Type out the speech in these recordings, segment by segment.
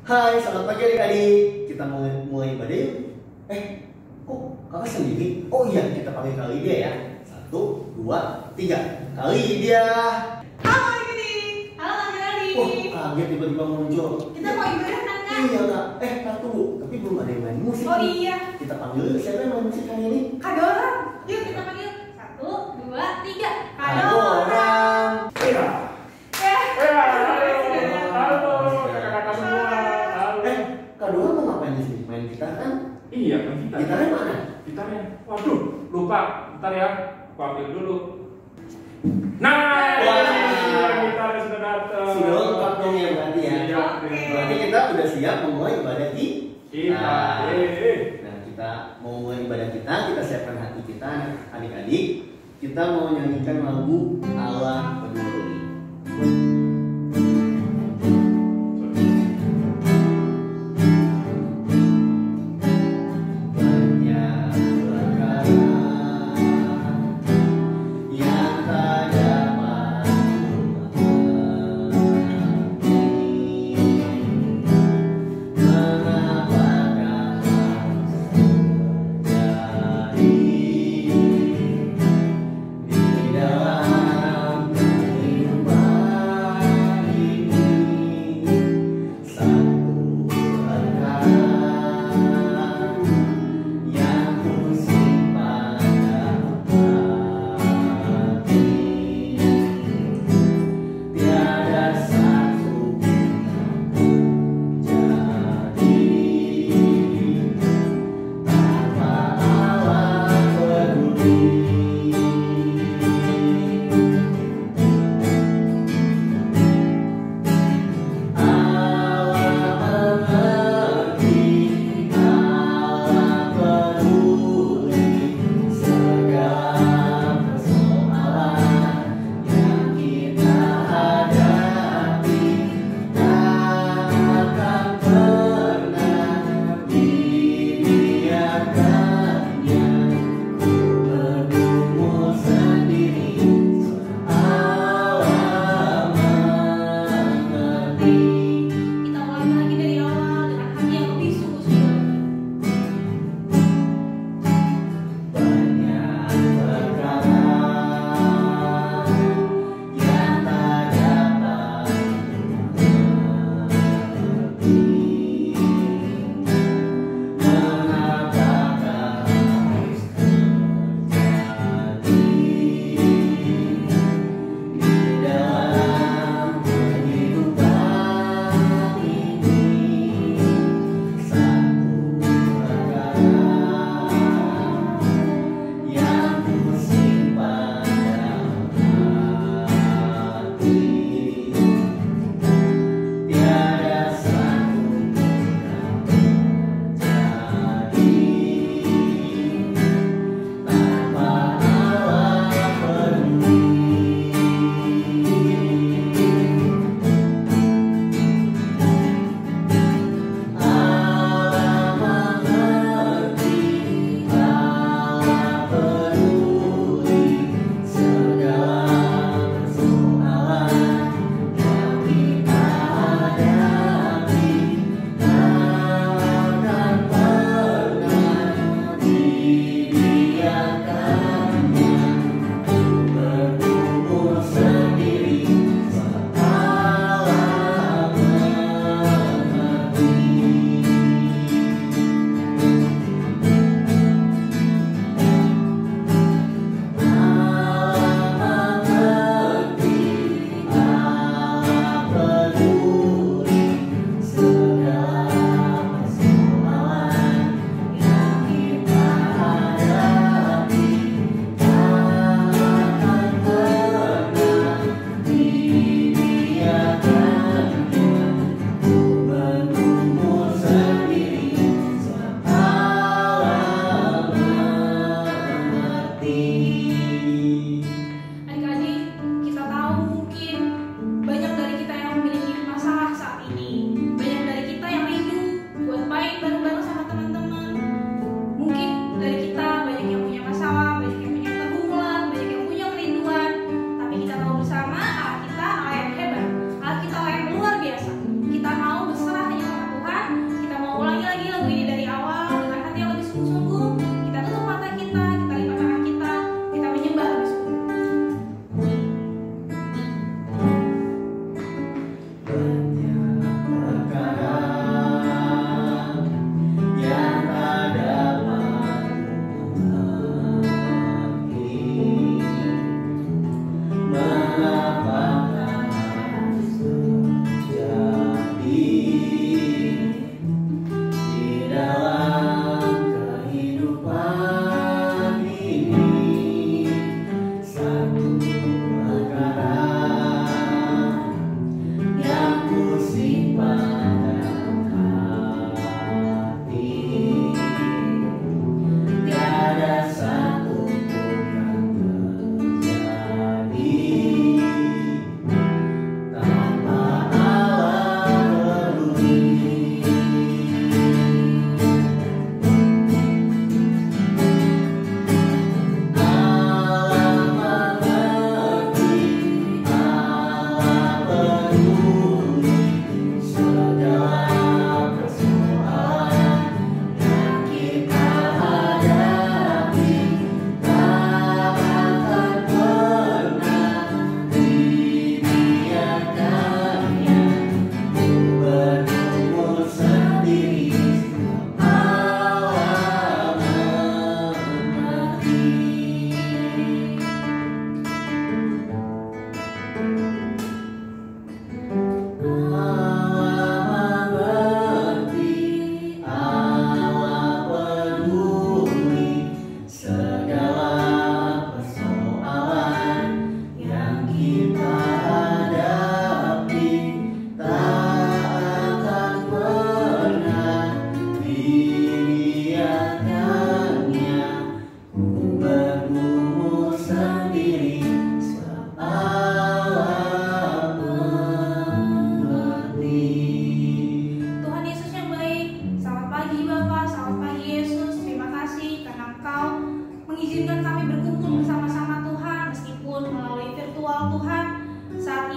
Hai, selamat pagi adik-adik. Kita mau mulai ibadah yuk. Kok kakak sendiri? Oh iya, kita panggil Kak Lydia ya. 1, 2, 3. Kak Lydia. Halo adik-adik. Halo adik-adik. Oh, kaget tiba-tiba muncul. Kita mau ibadah kan Kak? Iya Kak. Kak tunggu. Tapi belum ada yang main musik. Oh nih. iya. Kita panggil yuk. Siapa yang main musik kali ini? Kak Dora. Yuk kita panggil. 1, 2, 3. Kak Ada Dora. orang. Halo, kakak-kakak semua. Halo. Kak Dora mau ngapain di sini? Main gitar kan? Iya, main gitar. Gitarnya mana? Gitarnya. Waduh, lupa. Bentar ya. Aku ambil dulu. Nah, Wah. gitarnya sudah datang. Sudah lengkap dong ya berarti ya. Siap, Oke. Berarti kita udah siap memulai ibadah kita. Nah, kita mau mulai ibadah kita siapkan hati kita adik-adik. Kita mau nyanyikan lagu Allah Peduli. Banyak perkara yang tak dapat kumahami. Mengapakah harus terjadi di dalam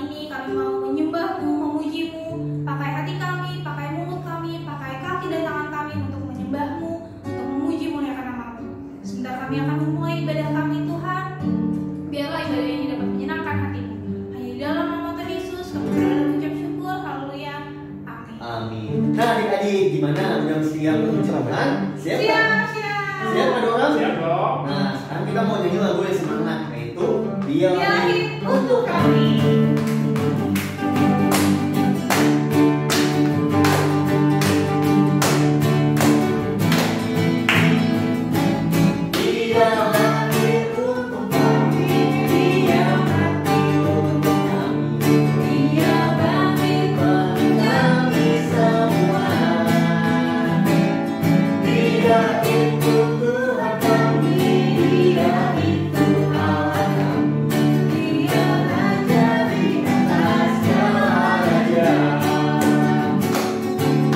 ini kami mau menyembah-Mu, memuji-Mu, pakai hati kami, pakai mulut kami, pakai kaki dan tangan kami untuk menyembah-Mu, untuk memuji muliakan nama-Mu. Sebentar kami akan memulai ibadah kami Tuhan. Biarlah ibadah ini dapat menyenangkan hati-Mu. Hanya di dalam nama Tuhan Yesus kami berdoa dan mengucap syukur. Haleluya. Amin. Amin. Nah adik-adik gimana? Udah siap untuk ceramah? Siap? Siap. Siap ada orang? Siap dong. Nah sekarang kita mau nyanyi lagu yang semangat, yaitu Dia Dia Lahir hidup untuk kami. Dia lahir untuk kami, Dia mati untuk kami, Dia bangkit bagi kami semua. Dia itu Tuhan kami, Dia itu Allah kami, Dia Raja di atas segala raja.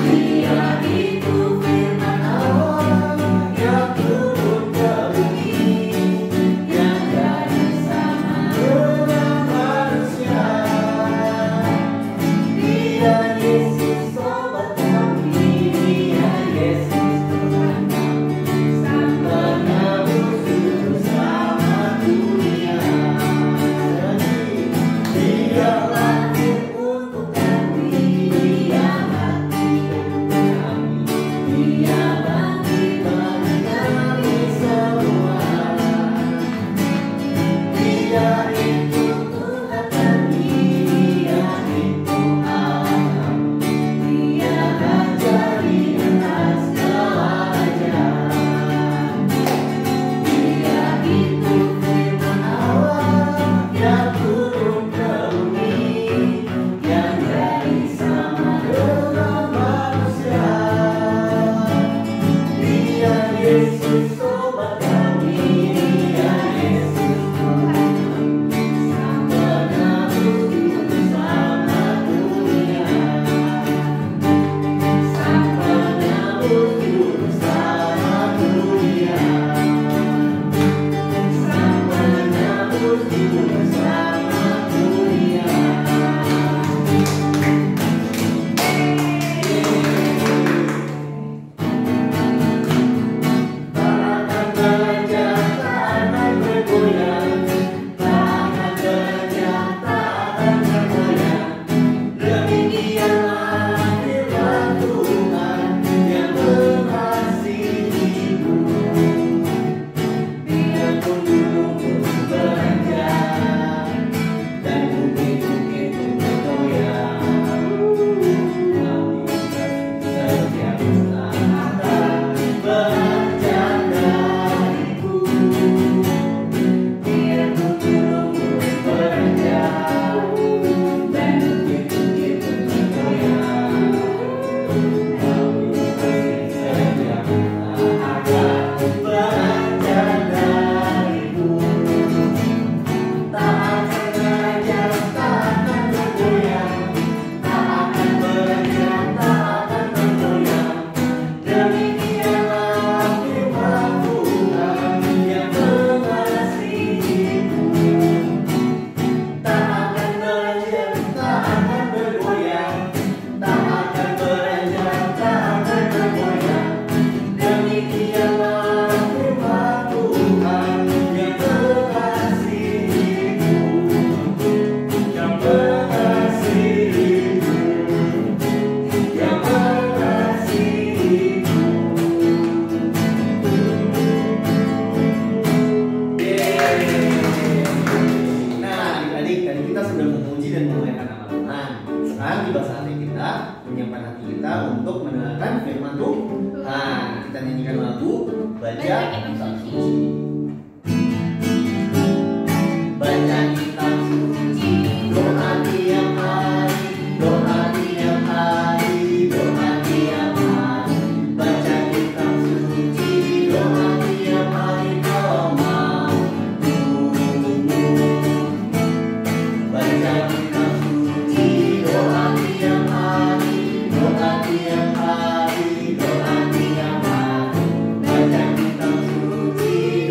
Dia itu firman Allah yang turun ke bumi, yang jadi sama dengan manusia. Dia Yesus sobat kami, Dia Yesus Tuhan kami, Sang Penebus juru selamat dunia. Dia lahir untuk kami, Dia mati untuk kami, Dia bangkit bagi kami semua. Dia itu Tuhan kami, Dia itu Allah kami, Dia Raja di atas segala raja. Dia itu firman Allah yang turun ke bumi, yang jadi sama dengan manusia. Dia Yesus sobat kami, Dia Yesus Tuhan kami, Sang Penebus juru selamat dunia. Sang Penebus juru selamat dunia. Sang Penebus juru selamat dunia. Tak akan beranjak, tak akan bergoyang, tak akan beranjak, tak akan bergoyang. Demikianlah firman Tuhan yang mengasihimu. Biarpun gunung beranjak dan bukit-bukit pun bergoyang, kami setiap tak akan beranjak dariku. Biarpun gunung beranjak dan bukit-bukit pun bergoyang, kami setiap tak akan beranjak darimu. Tak akan beranjak, tak akan bergoyang, tak akan beranjak, tak akan bergoyang. Demikianlah firman Tuhan yang mengasihimu. Tak akan beranjak, tak akan bergoyang, tak akan beranjak, tak akan bergoyang. Demikianlah firman Tuhan yang mengasihimu, yang mengasihimu, yang mengasihimu. Nah, adik-adik, tadi kita sudah memuji dan memuliakan nama Tuhan. Sekarang tiba saatnya kita menyiapkan hati kita untuk mendengarkan firman Tuhan. Kita nyanyikan lagu Baca Kitab Suci. Baca kitab suci, doa tiap hari, doa tiap hari, doa tiap hari. Baca kitab suci, doa tiap hari kalau mau tumbuh. Baca kitab suci, doa tiap hari, doa tiap hari, doa tiap hari. Baca kitab suci,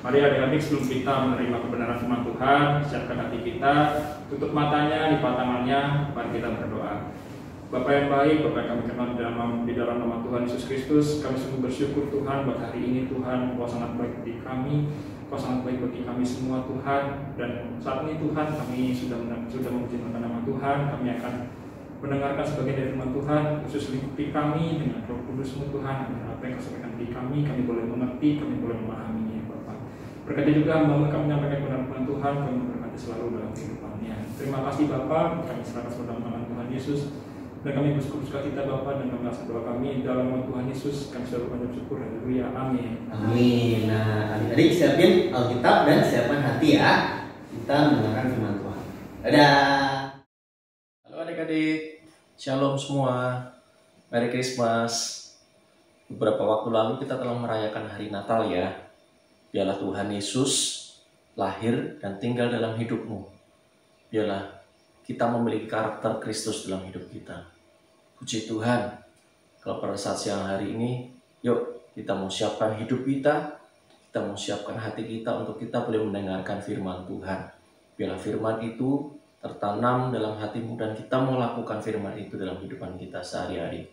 Mari adik-adik, sebelum kita menerima kebenaran firman Tuhan, siapkan hati kita, tutup matanya, lipat tangannya, mari kita berdoa. Bapa yang baik, Bapa yang kami kenal di dalam nama Tuhan Yesus Kristus, kami sungguh bersyukur Tuhan buat hari ini Tuhan, Kau sangat baik bagi kami, Kau sangat baik bagi kami semua Tuhan. Dan saat ini Tuhan, kami sudah memuji nama Tuhan, kami akan mendengarkan sebagian dari firman Tuhan, khusus lingkupi kami dengan Roh Kudus-Mu Tuhan, agar apa yang Kau sampaikan bagi kami boleh mengerti, kami boleh memahaminya Bapa. Berkati juga hamba kami menyampaikan kebenaran firman Tuhan, kami memberkati selalu dalam kehidupannya. Terima kasih Bapa, kami serahkan dalam tangan Tuhan Yesus. Dan kami bersuka cita Bapa, dan kami rasa doa kami dalam nama Tuhan Yesus, kami selalu mengucap syukur. Haleluya, amin. Amin. Nah, adik-adik siapin Alkitab dan siapkan hati ya. Kita mendengarkan firman Tuhan. Dadah. Halo adik-adik, shalom semua, Merry Christmas. Beberapa waktu lalu kita telah merayakan hari Natal ya. Biarlah Tuhan Yesus lahir dan tinggal dalam hidupmu. Biarlah kita memiliki karakter Kristus dalam hidup kita. Puji Tuhan, kalau pada saat siang hari ini, yuk kita mau siapkan hidup kita mau siapkan hati kita untuk kita boleh mendengarkan firman Tuhan. Biarlah firman itu tertanam dalam hatimu dan kita mau lakukan firman itu dalam kehidupan kita sehari-hari.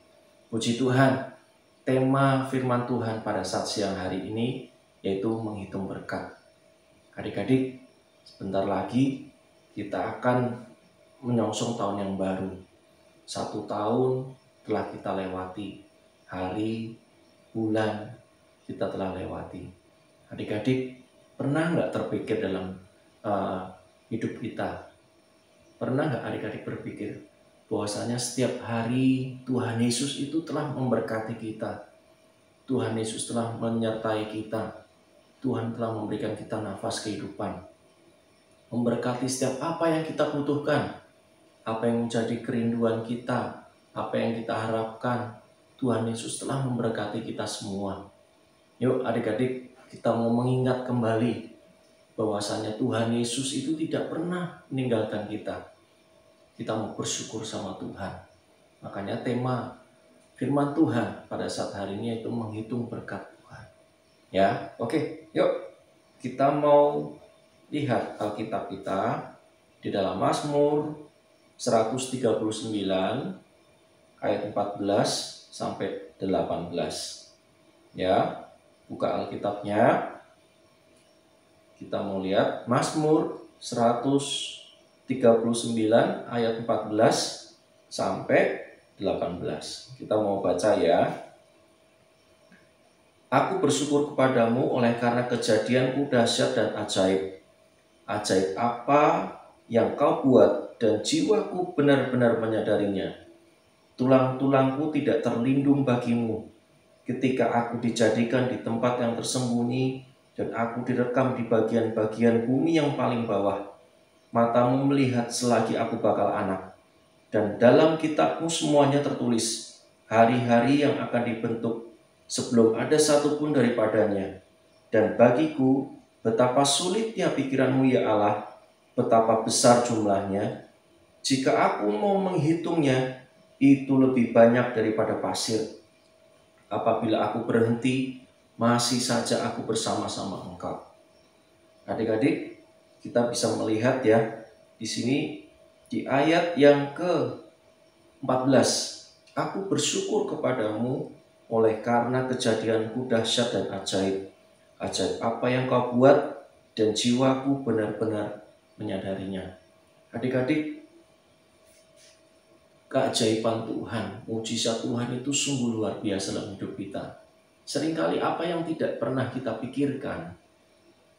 Puji Tuhan, tema firman Tuhan pada saat siang hari ini yaitu menghitung berkat. Adik-adik, sebentar lagi kita akan menyongsong tahun yang baru. 1 tahun telah kita lewati, hari, bulan kita telah lewati. Adik-adik, pernah nggak terpikir dalam hidup kita? Pernah nggak adik-adik berpikir bahwasanya setiap hari Tuhan Yesus itu telah memberkati kita, Tuhan Yesus telah menyertai kita, Tuhan telah memberikan kita nafas kehidupan, memberkati setiap apa yang kita butuhkan, apa yang menjadi kerinduan kita, apa yang kita harapkan. Tuhan Yesus telah memberkati kita semua. Yuk adik-adik, kita mau mengingat kembali bahwasanya Tuhan Yesus itu tidak pernah meninggalkan kita. Kita mau bersyukur sama Tuhan. Makanya tema firman Tuhan pada saat hari ini yaitu menghitung berkat Tuhan. Ya, oke, yuk kita mau lihat Alkitab kita di dalam Mazmur 139 ayat 14 sampai 18. Ya, buka Alkitabnya. Kita mau lihat Mazmur 139 ayat 14 sampai 18. Kita mau baca ya. Aku bersyukur kepadamu oleh karena kejadianku dahsyat dan ajaib. Ajaib apa yang kau buat dan jiwaku benar-benar menyadarinya. Tulang-tulangku tidak terlindung bagimu ketika aku dijadikan di tempat yang tersembunyi dan aku direkam di bagian-bagian bumi yang paling bawah. Matamu melihat selagi aku bakal anak, dan dalam kitabmu semuanya tertulis hari-hari yang akan dibentuk sebelum ada satupun daripadanya. Dan bagiku betapa sulitnya pikiranmu ya Allah, betapa besar jumlahnya. Jika aku mau menghitungnya, itu lebih banyak daripada pasir. Apabila aku berhenti, masih saja aku bersama-sama Engkau. Adik-adik, kita bisa melihat ya, di sini di ayat yang ke-14, aku bersyukur kepadamu oleh karena kejadianku dahsyat dan ajaib. Ajaib apa yang kau buat dan jiwaku benar-benar menyadarinya. Adik-adik, keajaiban Tuhan, mujizat Tuhan itu sungguh luar biasa dalam hidup kita. Seringkali apa yang tidak pernah kita pikirkan,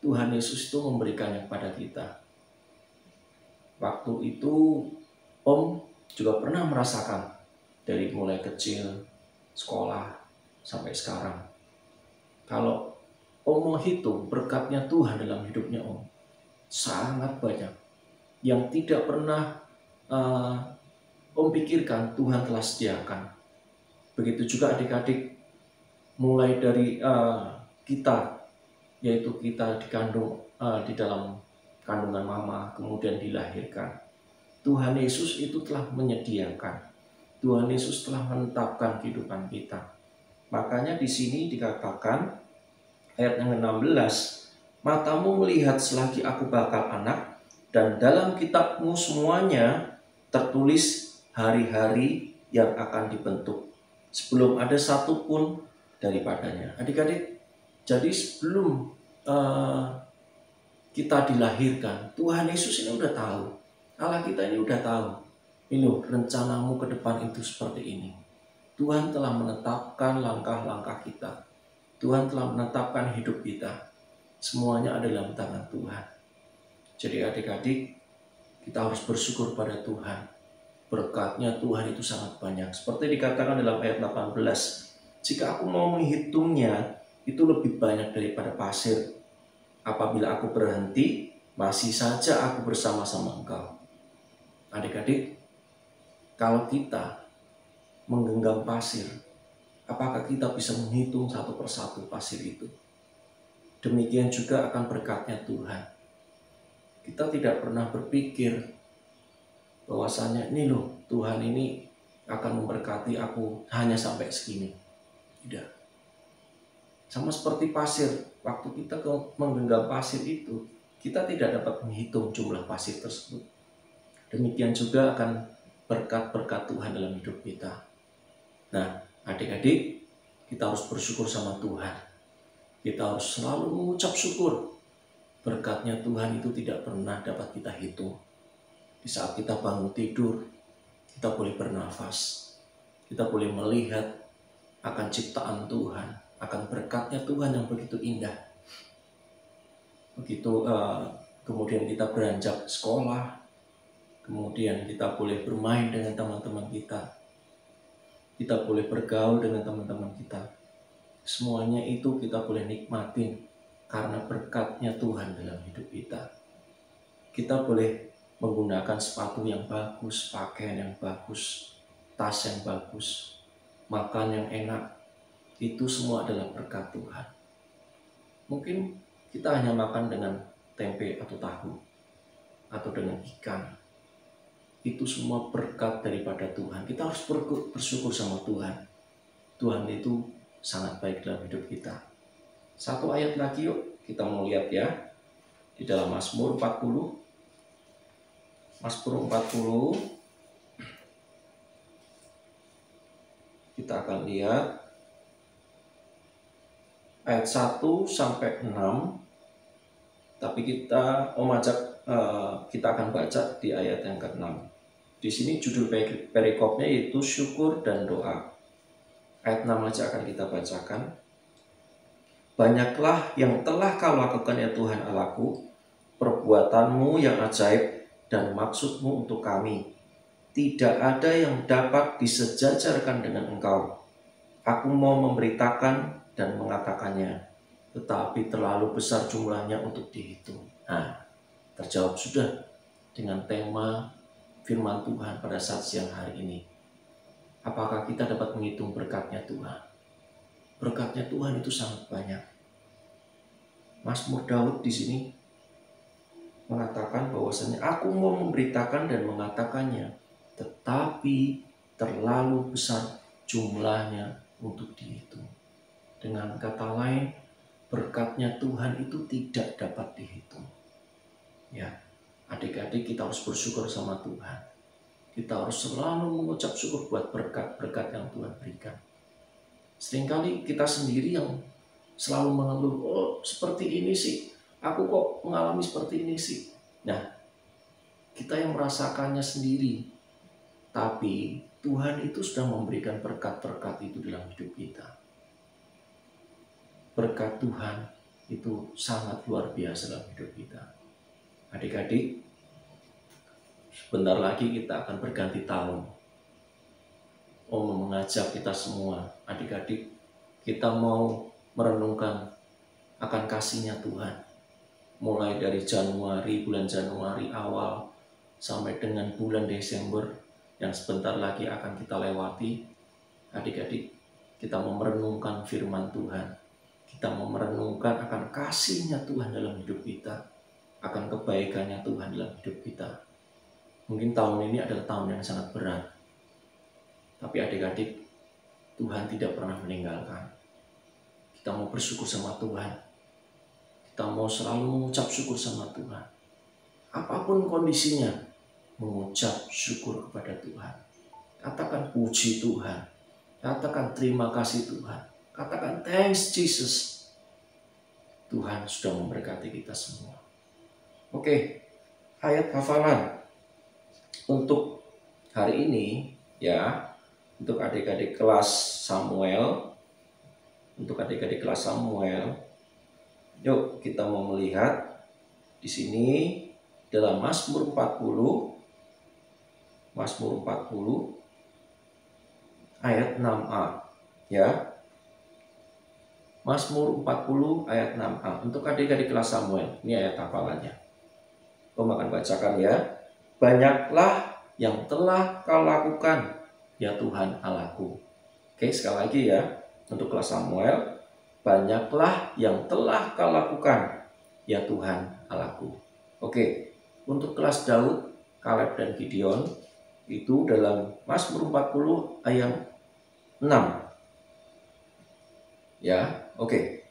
Tuhan Yesus itu memberikannya kepada kita. Waktu itu Om juga pernah merasakan dari mulai kecil, sekolah, sampai sekarang. Kalau Om mau hitung berkatnya Tuhan dalam hidupnya Om, sangat banyak. Yang tidak pernah Om pikirkan Tuhan telah sediakan. Begitu juga adik-adik, mulai dari kita, yaitu kita dikandung di dalam kandungan mama, kemudian dilahirkan. Tuhan Yesus itu telah menyediakan. Tuhan Yesus telah menetapkan kehidupan kita. Makanya di sini dikatakan ayat yang ke-16, Matamu melihat selagi aku bakal anak, dan dalam kitabmu semuanya tertulis hari-hari yang akan dibentuk, sebelum ada satupun daripadanya. Adik-adik, jadi sebelum kita dilahirkan, Tuhan Yesus ini udah tahu. Allah kita ini udah tahu. Ini loh, rencanamu ke depan itu seperti ini. Tuhan telah menetapkan langkah-langkah kita. Tuhan telah menetapkan hidup kita. Semuanya ada dalam tangan Tuhan. Jadi adik-adik, kita harus bersyukur pada Tuhan. Berkatnya Tuhan itu sangat banyak. Seperti dikatakan dalam ayat 18. Jika aku mau menghitungnya, itu lebih banyak daripada pasir. Apabila aku berhenti, masih saja aku bersama-sama engkau. Adik-adik, kalau kita menggenggam pasir, apakah kita bisa menghitung satu persatu pasir itu? Demikian juga akan berkatnya Tuhan. Kita tidak pernah berpikir bahwasanya ini loh, Tuhan ini akan memberkati aku hanya sampai segini. Tidak. Sama seperti pasir, waktu kita menggenggam pasir itu, kita tidak dapat menghitung jumlah pasir tersebut. Demikian juga akan berkat-berkat Tuhan dalam hidup kita. Nah, adik-adik, kita harus bersyukur sama Tuhan. Kita harus selalu mengucap syukur. Berkatnya Tuhan itu tidak pernah dapat kita hitung. Di saat kita bangun tidur, kita boleh bernafas. Kita boleh melihat akan ciptaan Tuhan, akan berkatnya Tuhan yang begitu indah. Begitu kemudian kita beranjak sekolah, kemudian kita boleh bermain dengan teman-teman kita. Kita boleh bergaul dengan teman-teman kita. Semuanya itu kita boleh nikmatin karena berkatnya Tuhan dalam hidup kita. Kita boleh menggunakan sepatu yang bagus, pakaian yang bagus, tas yang bagus, makan yang enak. Itu semua adalah berkat Tuhan. Mungkin kita hanya makan dengan tempe atau tahu, atau dengan ikan. Itu semua berkat daripada Tuhan. Kita harus bersyukur sama Tuhan. Tuhan itu sangat baik dalam hidup kita. Satu ayat lagi yuk, kita mau lihat ya. Di dalam Mazmur 40. Mazmur 40. Kita akan lihat ayat 1 sampai 6. Tapi kita kita akan baca di ayat yang ke-6. Di sini judul perikopnya yaitu syukur dan doa. Ayat 6 aja akan kita bacakan. Banyaklah yang telah kau lakukan ya Tuhan Allahku, perbuatanmu yang ajaib dan maksudmu untuk kami. Tidak ada yang dapat disejajarkan dengan engkau. Aku mau memberitakan dan mengatakannya, tetapi terlalu besar jumlahnya untuk dihitung. Nah, terjawab sudah dengan tema firman Tuhan pada saat siang hari ini. Apakah kita dapat menghitung berkatnya Tuhan? Berkatnya Tuhan itu sangat banyak. Mazmur Daud di sini mengatakan bahwasanya aku mau memberitakan dan mengatakannya, tetapi terlalu besar jumlahnya untuk dihitung. Dengan kata lain, berkatnya Tuhan itu tidak dapat dihitung. Ya, adik-adik, kita harus bersyukur sama Tuhan. Kita harus selalu mengucap syukur buat berkat-berkat yang Tuhan berikan. Seringkali kita sendiri yang selalu mengeluh, oh seperti ini sih, aku kok mengalami seperti ini sih. Nah, kita yang merasakannya sendiri. Tapi Tuhan itu sudah memberikan berkat-berkat itu dalam hidup kita. Berkat Tuhan itu sangat luar biasa dalam hidup kita. Adik-adik, sebentar lagi kita akan berganti tahun. Om mengajak kita semua, adik-adik, kita mau merenungkan akan kasih-Nya Tuhan. Mulai dari bulan Januari awal, sampai dengan bulan Desember yang sebentar lagi akan kita lewati. Adik-adik, kita mau merenungkan firman Tuhan. Kita mau merenungkan akan kasih-Nya Tuhan dalam hidup kita, akan kebaikannya Tuhan dalam hidup kita. Mungkin tahun ini adalah tahun yang sangat berat. Tapi adik-adik, Tuhan tidak pernah meninggalkan. Kita mau bersyukur sama Tuhan. kita mau selalu mengucap syukur sama Tuhan. Apapun kondisinya, mengucap syukur kepada Tuhan. Katakan puji Tuhan. Katakan terima kasih Tuhan. Katakan thanks Jesus. Tuhan sudah memberkati kita semua. Oke, ayat hafalan untuk hari ini ya, untuk adik-adik kelas Samuel. Untuk adik-adik kelas Samuel, yuk kita mau melihat di sini dalam Mazmur 40 ayat 6a ya. Mazmur 40 ayat 6a untuk adik-adik kelas Samuel. Ini ayat hafalannya. Kau akan bacakan ya. Banyaklah yang telah kau lakukan ya Tuhan Allahku. Oke, sekali lagi ya. Untuk kelas Samuel, banyaklah yang telah kau lakukan ya Tuhan Allahku. Oke, untuk kelas Daud, Kaleb dan Gideon itu dalam Mazmur 40 ayat 6. Ya, oke.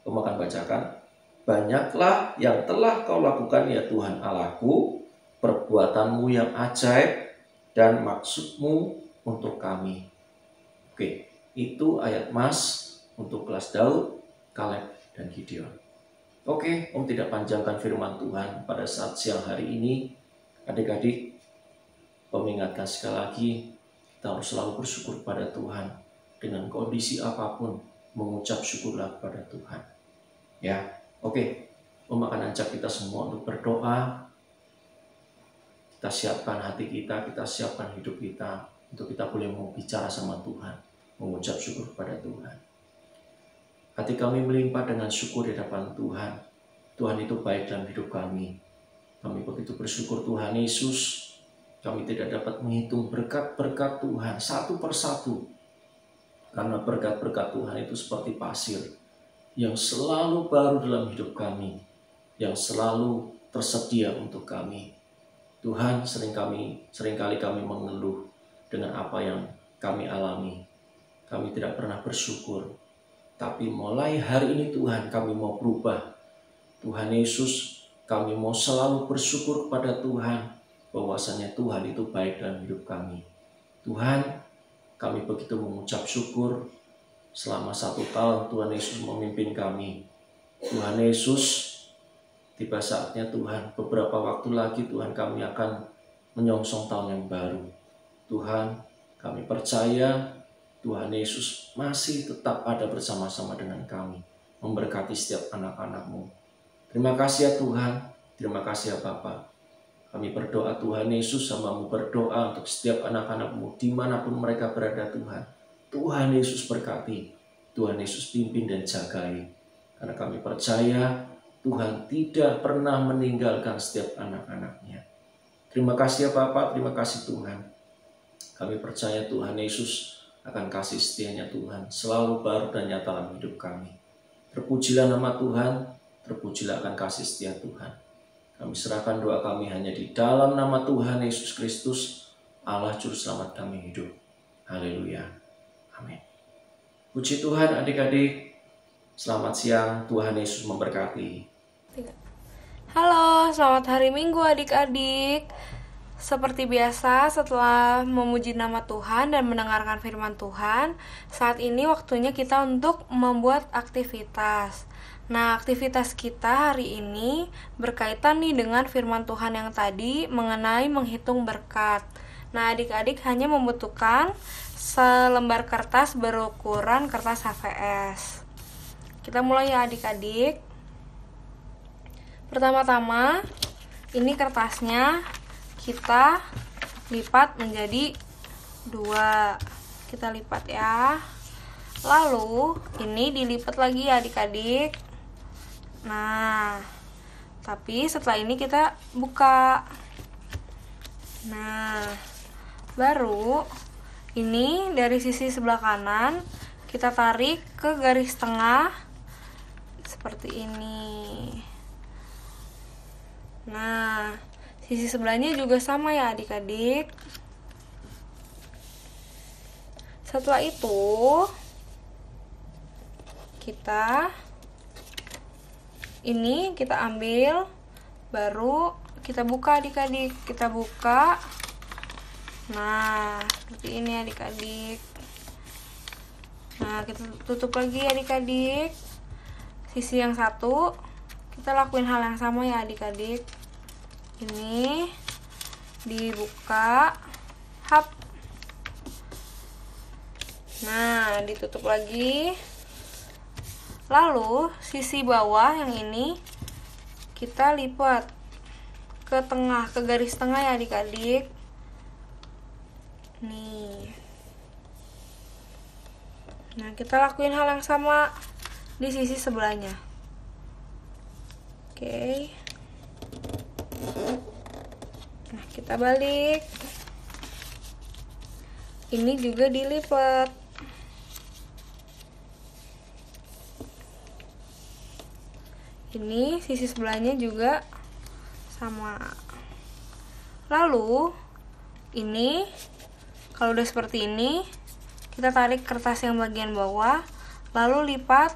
Kamu akan bacakan. Banyaklah yang telah kau lakukan ya Tuhan Allahku, perbuatanmu yang ajaib dan maksudmu untuk kami. Oke. Itu ayat Mas untuk kelas Daud, Kaleb, dan Gideon. Oke, Om tidak panjangkan firman Tuhan pada saat siang hari ini. Adik-adik, Om ingatkan sekali lagi, kita harus selalu bersyukur pada Tuhan. Dengan kondisi apapun, mengucap syukurlah kepada Tuhan. Ya, oke. Om akan ajak kita semua untuk berdoa. Kita siapkan hati kita siapkan hidup kita, untuk kita boleh mau bicara sama Tuhan. Mengucap syukur kepada Tuhan. Hati kami melimpah dengan syukur di hadapan Tuhan. Tuhan itu baik dalam hidup kami. Kami begitu bersyukur Tuhan Yesus. Kami tidak dapat menghitung berkat-berkat Tuhan satu persatu. Karena berkat-berkat Tuhan itu seperti pasir yang selalu baru dalam hidup kami. Yang selalu tersedia untuk kami. Tuhan, seringkali kami mengeluh dengan apa yang kami alami. Kami tidak pernah bersyukur. Tapi mulai hari ini Tuhan, kami mau berubah. Tuhan Yesus, kami mau selalu bersyukur kepada Tuhan. Bahwasanya Tuhan itu baik dalam hidup kami. Tuhan, kami begitu mengucap syukur. Selama 1 tahun Tuhan Yesus memimpin kami. Tuhan Yesus, tiba saatnya Tuhan, beberapa waktu lagi Tuhan kami akan menyongsong tahun yang baru. Tuhan, kami percaya Tuhan Yesus masih tetap ada bersama-sama dengan kami, memberkati setiap anak-anak-Mu. Terima kasih ya Tuhan, terima kasih ya Bapa. Kami berdoa Tuhan Yesus, sama-Mu berdoa untuk setiap anak-anak-Mu dimanapun mereka berada Tuhan. Tuhan Yesus berkati, Tuhan Yesus pimpin dan jagai. Karena kami percaya Tuhan tidak pernah meninggalkan setiap anak-anak-Nya. Terima kasih ya Bapa, terima kasih Tuhan. Kami percaya Tuhan Yesus akan kasih setianya Tuhan selalu baru dan nyata dalam hidup kami. Terpujilah nama Tuhan, terpujilah akan kasih setia Tuhan. Kami serahkan doa kami hanya di dalam nama Tuhan Yesus Kristus, Allah Juru Selamat kami hidup. Haleluya. Amin. Puji Tuhan adik-adik. Selamat siang, Tuhan Yesus memberkati. Halo, selamat hari Minggu adik-adik. Seperti biasa, setelah memuji nama Tuhan dan mendengarkan firman Tuhan, saat ini waktunya kita untuk membuat aktivitas. Nah, aktivitas kita hari ini berkaitan nih dengan firman Tuhan yang tadi mengenai menghitung berkat. Nah, adik-adik hanya membutuhkan selembar kertas berukuran kertas HVS. Kita mulai ya adik-adik. Pertama-tama, ini kertasnya kita lipat menjadi 2. Kita lipat ya. Lalu ini dilipat lagi ya adik-adik. Nah, tapi setelah ini kita buka. Nah, baru ini dari sisi sebelah kanan kita tarik ke garis tengah seperti ini. Nah, sisi sebelahnya juga sama ya adik-adik. Setelah itu kita ini kita ambil, baru kita buka adik-adik. Kita buka. Nah, seperti ini adik-adik. Nah, kita tutup lagi adik-adik. Sisi yang satu, kita lakuin hal yang sama ya adik-adik. Ini dibuka, hap. Nah, ditutup lagi. Lalu sisi bawah yang ini kita lipat ke tengah, ke garis tengah ya adik-adik. Nih. Nah, kita lakuin hal yang sama di sisi sebelahnya. Oke. Nah, kita balik. Ini juga dilipat. Ini sisi sebelahnya juga sama. Lalu ini kalau udah seperti ini, kita tarik kertas yang bagian bawah, lalu lipat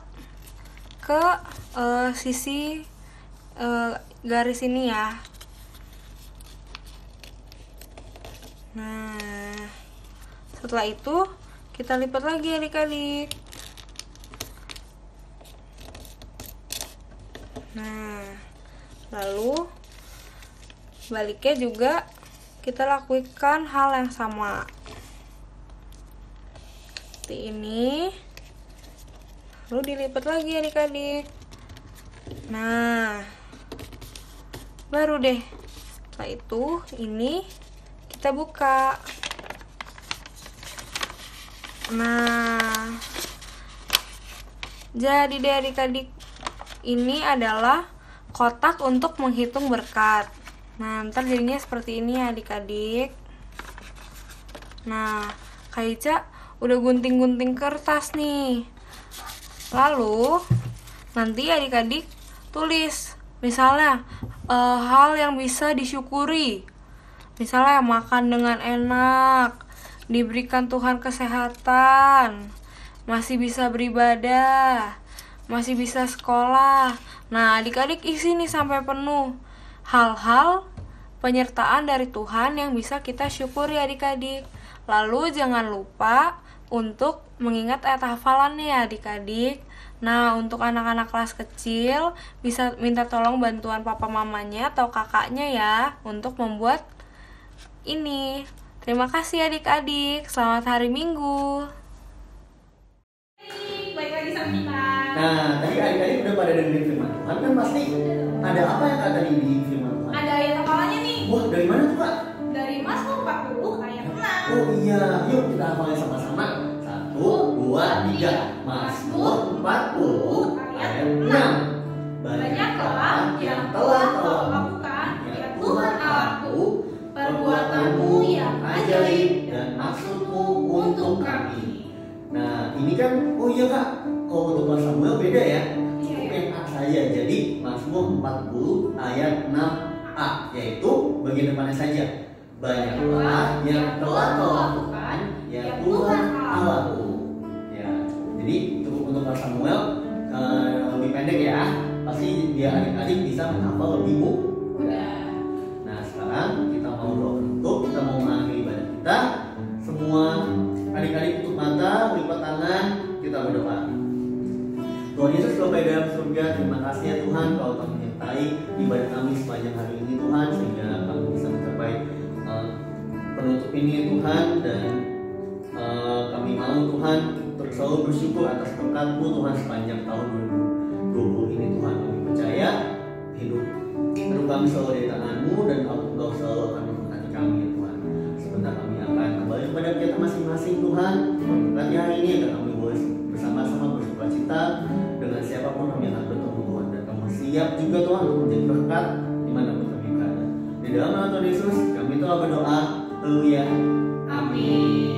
ke sisi garis ini ya. Nah, setelah itu kita lipat lagi adik-adik. Nah, lalu baliknya juga kita lakukan hal yang sama. Seperti ini. Lalu dilipat lagi adik-adik. Nah, baru deh. Setelah itu ini kita buka. Nah, jadi deh adik-adik, ini adalah kotak untuk menghitung berkat. Nah, ntar jadinya seperti ini ya adik-adik. Nah, Kak Ica udah gunting-gunting kertas nih. Lalu nanti adik-adik tulis misalnya hal yang bisa disyukuri. Misalnya makan dengan enak, diberikan Tuhan kesehatan, masih bisa beribadah, masih bisa sekolah. Nah, adik-adik isi nih sampai penuh. Hal-hal penyertaan dari Tuhan yang bisa kita syukuri adik-adik. Lalu jangan lupa untuk mengingat ayat hafalannya ya adik-adik. Nah, untuk anak-anak kelas kecil bisa minta tolong bantuan papa mamanya atau kakaknya ya untuk membuat ini. Terima kasih adik-adik. Selamat hari Minggu. Baik lagi sama kita. Nah, tadi adik-adik udah pada dengerin firman Tuhan kan pasti ada apa yang kata di firman Tuhan? Ada ayat hafalannya nih. Wah, dari mana tuh Kak? Dari Mazmur 40 ayat 6. Oh iya, yuk kita hafalin sama-sama. 1, 2, 3. Mazmur 40 ayat 6. Banyaklah yang telah kau lakukan, ya Tuhan Allahku, perbuatanmu yang ajaib dan maksudmu untuk kami. Nah, ini kan, oh iya Kak, kalau untuk Mas Samuel beda ya. Iya, Cukup iya. yang A saja. Jadi Mazmur 40 ayat 6a, yaitu bagian depannya saja. Banyaklah yang telah kau lakukan, ya Tuhan Allahku. Ya, jadi cukup untuk Mas Samuel lebih pendek ya. Pasti dia adik-adik bisa menghafal lebih mudah. Nah, sekarang kita mau doa penutup, kita mau mengakhiri ibadah kita. Semua adik-adik tutup mata, lipat tangan, kita berdoa. Tuhan Yesus Bapa di dalam surga, terima kasih ya Tuhan Kau telah menyertai ibadah kami sepanjang hari ini Tuhan, sehingga kami bisa mencapai penutup ini Tuhan. Dan kami mau Tuhan terus selalu bersyukur atas berkat-Mu Tuhan sepanjang tahun 2020 ini Tuhan. Kami percaya hidup kami selalu di tangan-Mu dan Engkau selalu akan memberkati kami ya Tuhan. Sebentar kami akan kembali kepada kita masing-masing Tuhan. Berkati hari ini agar kami boleh bersama-sama bersukacita dengan siapapun kami akan bertemu Tuhan. Dan kami siap juga Tuhan untuk menjadi berkat dimanapun kami berada. Di dalam nama Tuhan Yesus kami telah berdoa. Haleluya. Amin.